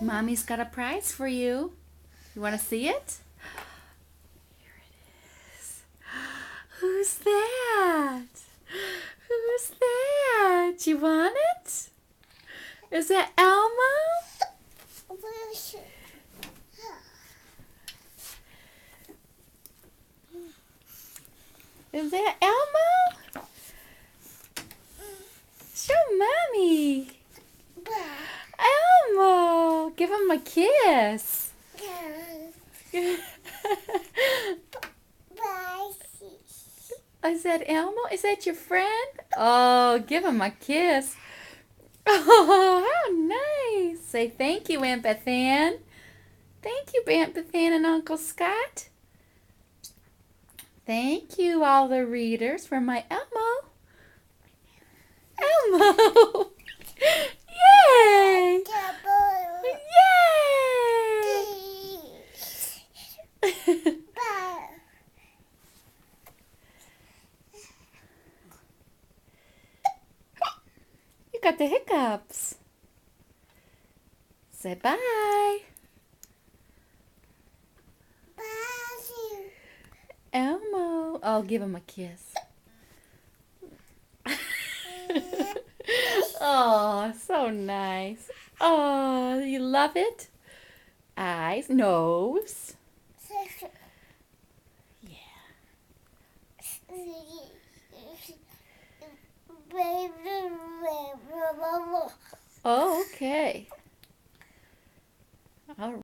Mommy's got a prize for you. You want to see it? Here it is. Who's that? Who's that? You want it? Is that Elmo? Is that Elmo? Show Mommy. Elmo. Give him a kiss. Is that Elmo? Is that your friend? Oh, give him a kiss. Oh, how nice. Say thank you, Aunt Bethan. Thank you, Aunt Bethan and Uncle Scott. Thank you, all the readers, for my Elmo. Elmo! Yay! Yay! You got the hiccups. Say bye. Elmo. Oh, give him a kiss. Oh, so nice. Oh, you love it? Eyes, nose. Yeah. Oh, okay. All right.